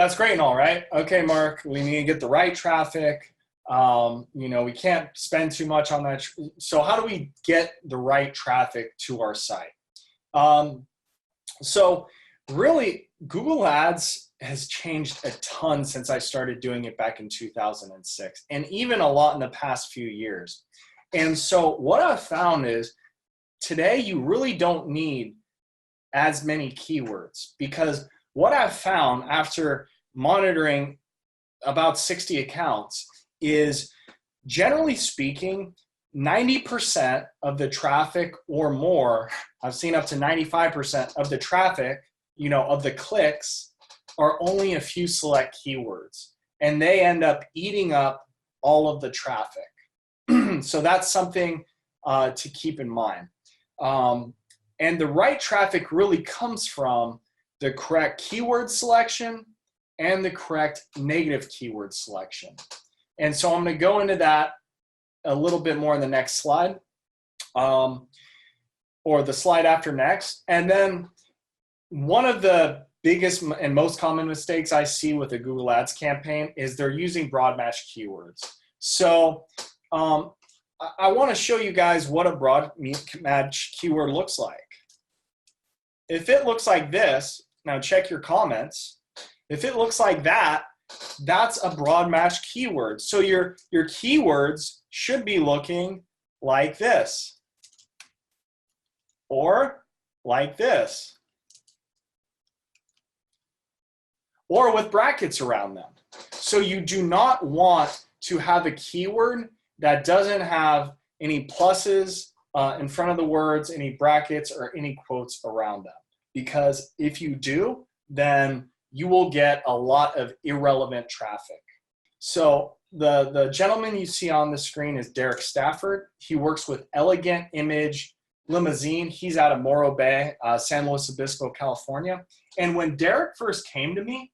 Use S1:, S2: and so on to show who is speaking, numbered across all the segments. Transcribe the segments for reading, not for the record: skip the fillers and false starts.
S1: That's great and all, right? Okay, Mark, we need to get the right traffic. We can't spend too much on that. So how do we get the right traffic to our site? So really, Google Ads has changed a ton since I started doing it back in 2006, and even a lot in the past few years. And so what I've found is today you really don't need as many keywords, because what I've found after monitoring about 60 accounts is, generally speaking, 90% of the traffic or more, I've seen up to 95% of the traffic, of the clicks, are only a few select keywords, and they end up eating up all of the traffic. So that's something to keep in mind. And the right traffic really comes from the correct keyword selection and the correct negative keyword selection. And so I'm going to go into that a little bit more in the next slide, or the slide after next. And then one of the biggest and most common mistakes I see with a Google Ads campaign is they're using broad match keywords. So I want to show you guys what a broad match keyword looks like. If it looks like this, now check your comments. If it looks like that, that's a broad match keyword. So your keywords should be looking like this, or like this, or with brackets around them. So you do not want to have a keyword that doesn't have any pluses in front of the words, any brackets, or any quotes around them. Because if you do, then you will get a lot of irrelevant traffic. So the gentleman you see on the screen is Derek Stafford. He works with Elegant Image Limousine. He's out of Morro Bay, San Luis Obispo, California. And when Derek first came to me,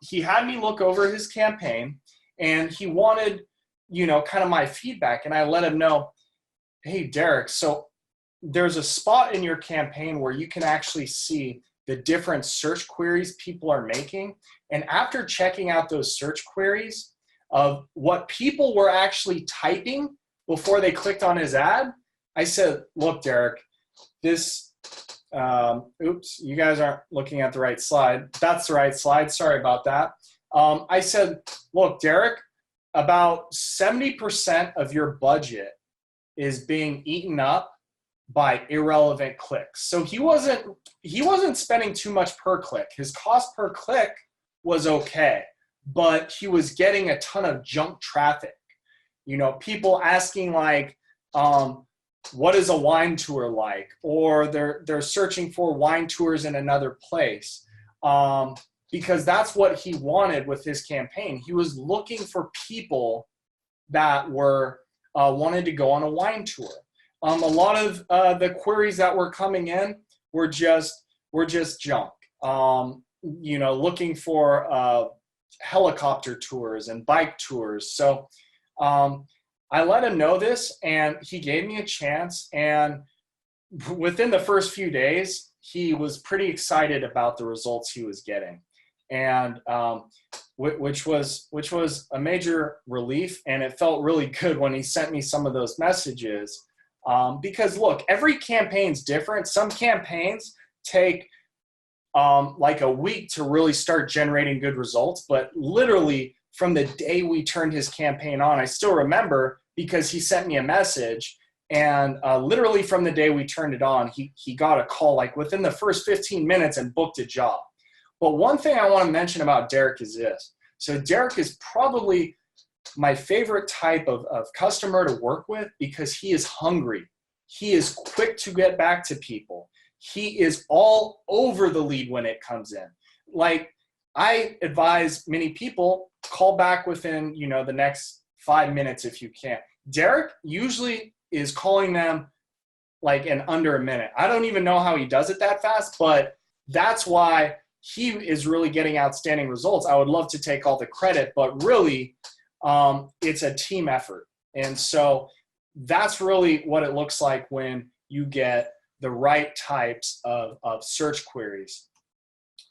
S1: he had me look over his campaign, and he wanted, kind of my feedback. And I let him know, hey, Derek, so there's a spot in your campaign where you can actually see the different search queries people are making. And after checking out those search queries of what people were actually typing before they clicked on his ad, I said, look, Derek, this, oops, you guys aren't looking at the right slide. That's the right slide. Sorry about that. I said, look, Derek, about 70% of your budget is being eaten up by irrelevant clicks. So he wasn't spending too much per click. His cost per click was okay, but he was getting a ton of junk traffic. People asking like, what is a wine tour like? Or they're searching for wine tours in another place, because that's what he wanted with his campaign. He was looking for people that were wanted to go on a wine tour. A lot of the queries that were coming in were just junk. Looking for helicopter tours and bike tours. So I let him know this, and he gave me a chance. And within the first few days, he was pretty excited about the results he was getting, and which was a major relief. And it felt really good when he sent me some of those messages. Because look, every campaign's different. Some campaigns take like a week to really start generating good results, but literally from the day we turned his campaign on, I still remember because he sent me a message, and literally from the day we turned it on, he got a call like within the first 15 minutes and booked a job. But one thing I want to mention about Derek is this. So Derek is probably my favorite type of customer to work with, because he is hungry. He is quick to get back to people. He is all over the lead when it comes in. Like, I advise many people, call back within, the next 5 minutes if you can. Derek usually is calling them like in under a minute. I don't even know how he does it that fast, but that's why he is really getting outstanding results. I would love to take all the credit, but really, it's a team effort. And so that's really what it looks like when you get the right types of search queries.